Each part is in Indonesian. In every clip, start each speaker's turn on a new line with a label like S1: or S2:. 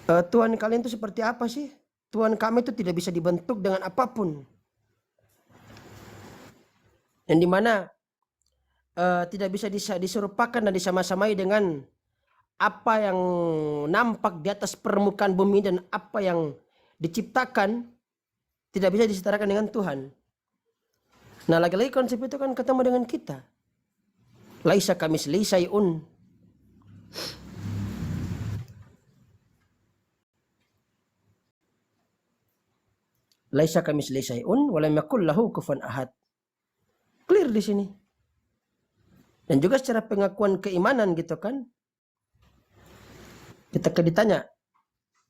S1: Tuhan kalian itu seperti apa sih? Tuhan kami itu tidak bisa dibentuk dengan apapun. Yang dimana tidak bisa diserupakan dan disama-samai dengan apa yang nampak di atas permukaan bumi dan apa yang diciptakan tidak bisa disetarakan dengan Tuhan. Nah, lagi-lagi konsep itu kan ketemu dengan kita. Laisa kamitslihi syai'un. Laisa kamitslihi syai'un wa lam yakul lahu kufuwan ahad. Clear di sini. Dan juga secara pengakuan keimanan gitu kan. Kita ditanya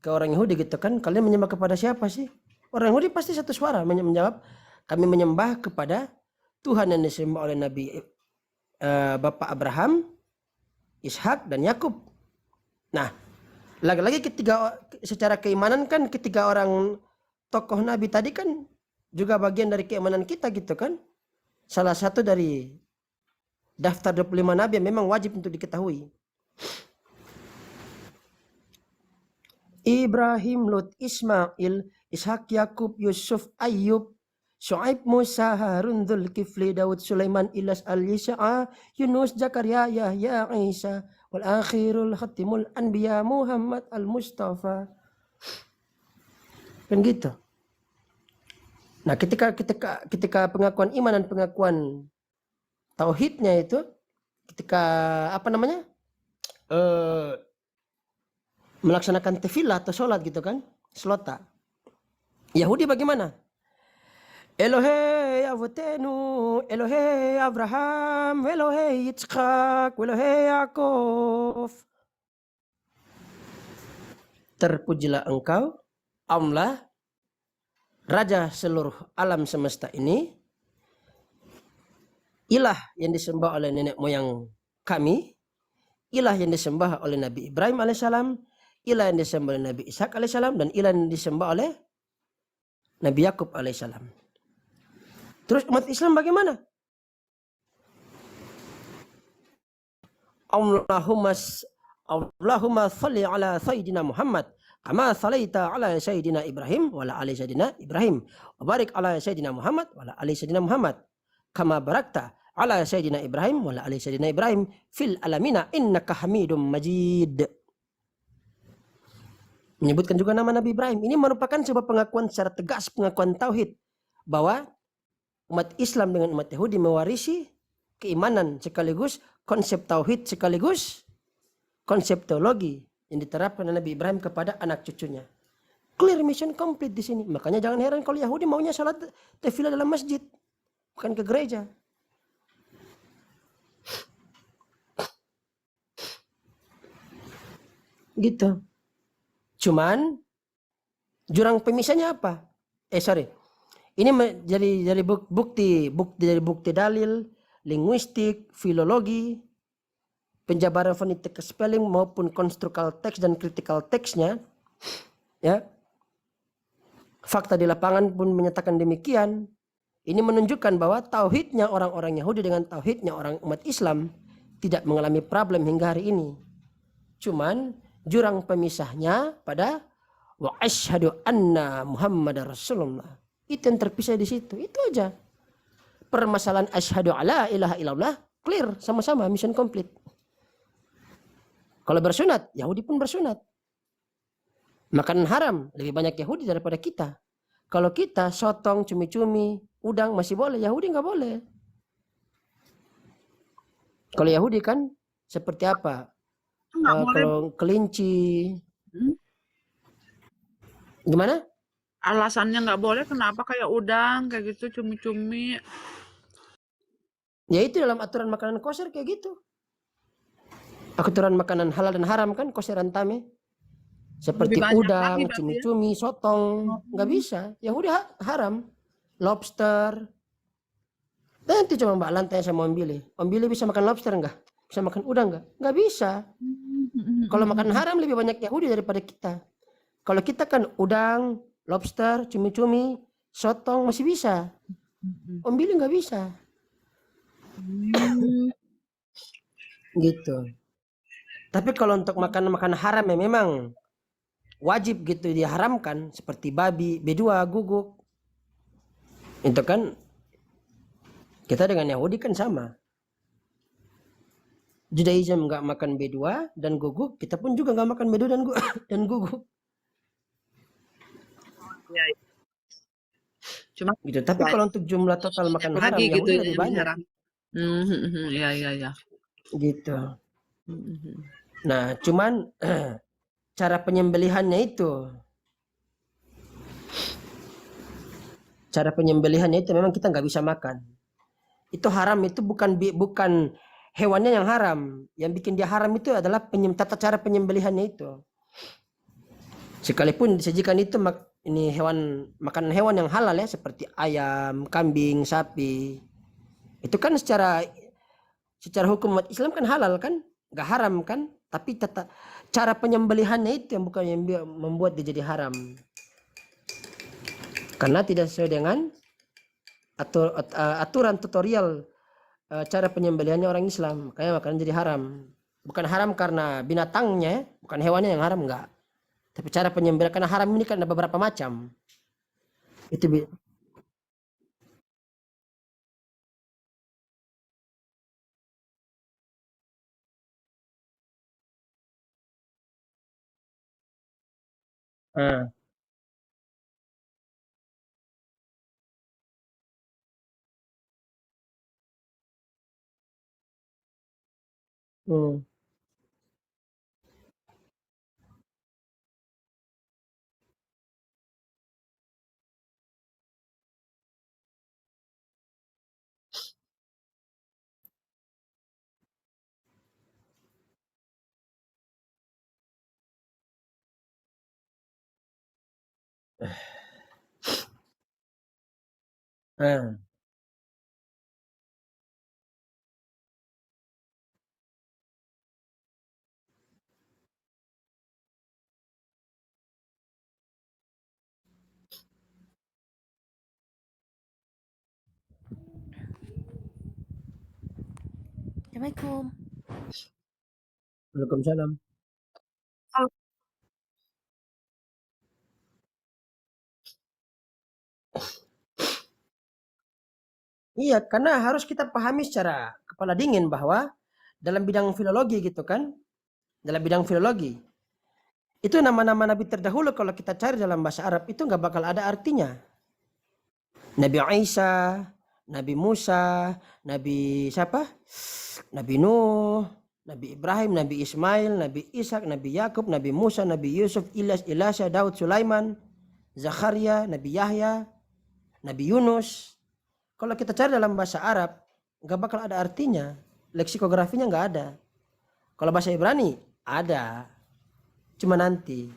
S1: ke orang Yahudi gitu kan, kalian menyembah kepada siapa sih? Orang Yahudi pasti satu suara menjawab, kami menyembah kepada Tuhan yang disembah oleh Nabi Bapak Abraham, Ishak dan Yakub. Nah, lagi-lagi ketiga secara keimanan kan ketiga orang tokoh Nabi tadi kan juga bagian dari keimanan kita gitu kan. Salah satu dari daftar 25 Nabi yang memang wajib untuk diketahui. Ibrahim, Lut, Ismail, Ishak, Yakub, Yusuf, Ayub, Shu'aib, Musa, Harun, Dzulkifli, Daud, Sulaiman, Ilyas, Al-Yis'a, Yunus, Zakaria, Yahya, Isa, wal akhirul khatimul anbiya Muhammad al-Mustafa. Kan gitu. Nah, ketika pengakuan iman dan pengakuan tauhidnya itu ketika melaksanakan tefilah atau sholat gitu kan, selota. Yahudi bagaimana? Elohe Avotenu, Elohe Abraham, Elohe Yitzchak, Elohe Yakov. Terpujilah engkau, Allah, Raja seluruh alam semesta ini, ilah yang disembah oleh nenek moyang kami, ilah yang disembah oleh Nabi Ibrahim alaihissalam, ilah yang disembah oleh Nabi Ishak alaihissalam, dan ilah yang disembah oleh Nabi Yakub alaihissalam. Terus umat Islam bagaimana? Allahumma salli ala Sayyidina Muhammad kama salaita ala Sayyidina Ibrahim wa ala ali Sayyidina Ibrahim wa barik ala Sayyidina Muhammad wa ala ali Sayyidina Muhammad kama barakta ala Sayyidina Ibrahim wa ala ali Sayyidina Ibrahim fil alamina innaka Hamidum Majid. Menyebutkan juga nama Nabi Ibrahim. Ini merupakan sebuah pengakuan secara tegas, pengakuan tauhid bahwa umat Islam dengan umat Yahudi mewarisi keimanan sekaligus konsep tauhid sekaligus konsep teologi yang diterapkan oleh Nabi Ibrahim kepada anak cucunya. Clear, mission complete di sini. Makanya jangan heran kalau Yahudi maunya salat tefilah dalam masjid, bukan ke gereja. Gitu. Cuman jurang pemisahnya apa? Ini jadi bukti dalil, linguistik, filologi, penjabaran fonetik spelling maupun constructional text dan critical textnya, ya. Fakta di lapangan pun menyatakan demikian. Ini menunjukkan bahwa tauhidnya orang-orang Yahudi dengan tauhidnya orang umat Islam tidak mengalami problem hingga hari ini. Cuman jurang pemisahnya pada wa asyhadu anna Muhammadar Rasulullah. Itu yang terpisah di situ. Itu aja. Permasalahan asyhadu alla ilaha illallah clear, sama-sama, mission complete. Kalau bersunat, Yahudi pun bersunat. Makanan haram lebih banyak Yahudi daripada kita. Kalau kita sotong, cumi-cumi, udang masih boleh, Yahudi nggak boleh. Kalau Yahudi kan seperti apa? Kalau kelinci, gimana?
S2: Alasannya nggak boleh kenapa? Kayak udang, kayak gitu, cumi-cumi.
S1: Ya itu dalam aturan makanan kosher kayak gitu. Aturan makanan halal dan haram kan koseran tame. Seperti udang, cumi-cumi, sotong, nggak bisa. Yahudi haram. Lobster. Nanti coba Mbak Lantai sama Om Billy. Om Billy bisa makan lobster nggak? Bisa makan udang nggak? Nggak bisa. Kalau makan haram lebih banyak Yahudi daripada kita. Kalau kita kan udang, lobster, cumi-cumi, sotong masih bisa. Om Billy nggak bisa. Gitu. Tapi kalau untuk makan haram ya memang wajib gitu diharamkan seperti babi, B2, guguk. Itu kan kita dengan Yahudi kan sama. Judaism nggak makan B2 dan guguk, kita pun juga nggak makan B2 dan guguk.
S2: Ya, cuma
S1: Gitu. Tapi
S2: ya,
S1: kalau untuk jumlah total makan
S2: banyak
S1: haram,
S2: lagi gitu
S1: Yahudi lebih
S2: yang
S1: banyak.
S2: diharam. Ya, ya, ya.
S1: Gitu.
S2: Mhm.
S1: Nah, cuman cara penyembelihannya itu, memang kita nggak bisa makan. Itu haram, itu bukan hewannya yang haram. Yang bikin dia haram itu adalah tata cara penyembelihannya itu. Sekalipun disajikan itu ini makanan hewan yang halal ya, seperti ayam, kambing, sapi. Itu kan secara hukum umat Islam kan halal kan, nggak haram kan. Tapi cara penyembelihannya itu yang bukan yang membuat dia jadi haram. Karena tidak sesuai dengan aturan tutorial cara penyembelihannya orang Islam, makanya makanan jadi haram. Bukan haram karena binatangnya, bukan hewannya yang haram, enggak. Tapi cara penyembelihan, karena haram ini kan ada beberapa macam. Itu ah, hmm, ah.
S3: Assalamualaikum.
S1: Waalaikumsalam.
S2: Oh,
S1: Iya, karena harus kita pahami secara kepala dingin bahwa dalam bidang filologi gitu kan, dalam bidang filologi itu nama-nama nabi terdahulu kalau kita cari dalam bahasa Arab itu nggak bakal ada artinya. Nabi Isa, Nabi Musa, Nabi siapa? Nabi Nuh, Nabi Ibrahim, Nabi Ismail, Nabi Ishak, Nabi Yakub, Nabi Musa, Nabi Yusuf, Ilyas, Ilyasya, Daud, Sulaiman, Zakaria, Nabi Yahya, Nabi Yunus. Kalau kita cari dalam bahasa Arab, nggak bakal ada artinya. Leksikografinya nggak ada. Kalau bahasa Ibrani, ada. Cuma nanti.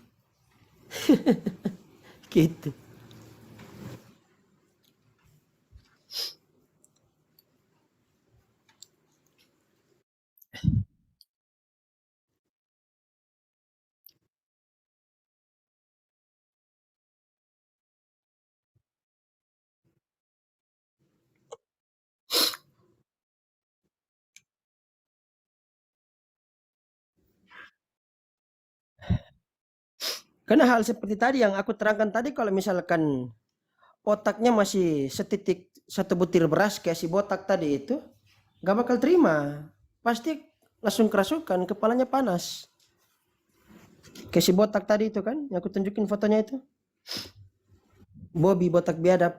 S1: Gitu. Karena hal seperti tadi yang aku terangkan tadi, kalau misalkan otaknya masih setitik satu butir beras kayak si botak tadi itu, nggak bakal terima. Pasti langsung kerasukan, kepalanya panas. Kayak si botak tadi itu kan, yang aku tunjukin fotonya itu. Bobby botak biadab.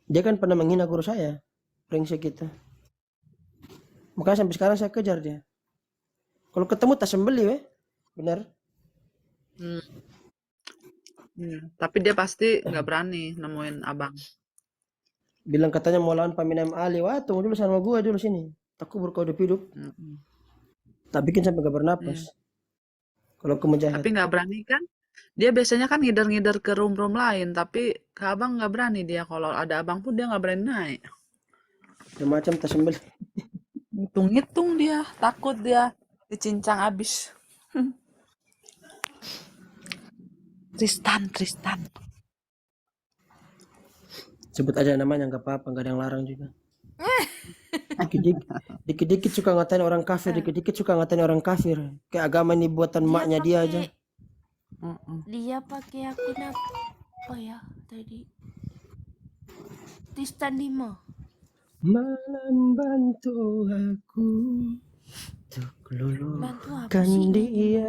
S1: Dia kan pernah menghina guru saya. Brengsek gitu. Makanya sampai sekarang saya kejar dia. Kalau ketemu tak sembeli weh. Benar.
S2: hmm, tapi dia pasti nggak berani nemuin abang.
S1: Bilang katanya mau lawan Pamina Ali. Wah, tunggu dulu sama gua dulu sini. Aku kau hidup.
S2: Mm-mm.
S1: Tak bikin sampai gak
S2: Iya.
S1: bernapas. Kalau aku menjahat.
S2: Tapi nggak berani kan? Dia biasanya kan ngider-ngider ke room-room lain, tapi ke abang nggak berani dia. Kalau ada abang pun dia nggak berani naik.
S1: Macam tak sembeli.
S2: Ngitung-ngitung dia, takut dia dicincang abis. Tristan.
S1: Sebut aja namanya nggak apa-apa, nggak ada yang larang juga. Dikit-dikit suka ngatain orang kafir, dikit-dikit suka ngatain orang kafir. Kayak agama ini buatan
S3: Dia
S1: maknya dia aja.
S3: pakai dia pakai akun apa ya tadi? Tristan 5.
S1: Malam bantu aku untuk
S3: Bantu apa
S1: luluhkan
S3: sih?
S1: dia.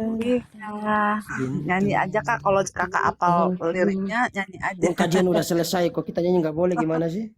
S2: Nyanyi aja Kak, kalau Kakak apal liriknya nyanyi aja.
S1: Kajian udah selesai kok, kita nyanyi nggak boleh gimana sih?